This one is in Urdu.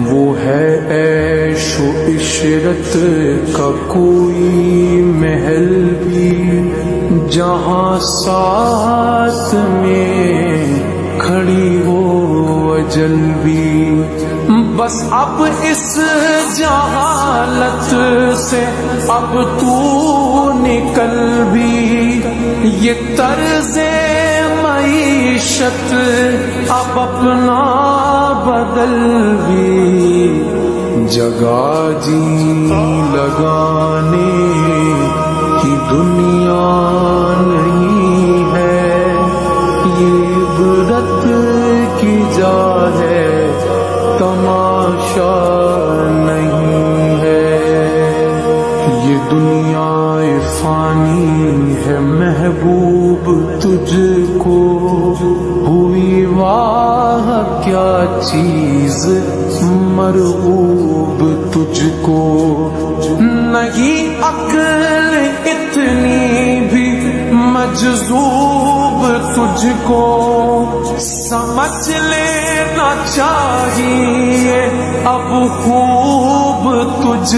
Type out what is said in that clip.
وہ ہے عیش و عشرت کا کوئی محل بھی جہاں ساتھ میں کھڑی ہو اجل بھی. بس اب اس جہالت سے اب تو نکل بھی، یہ طرز معیشت اب اپنا بدل بھی. جگہ جی لگانے کی دنیا نہیں ہے، یہ عبرت کی جا ہے تماشا نہیں ہے. یہ دنیا فانی ہے محبوب تجھ کو، ہوئی واہ کیا چیز مرغوب تجھ کو. نہیں عقل اتنی بھی مجذوب تجھ کو، سمجھ لینا چاہیے اب خوب تجھ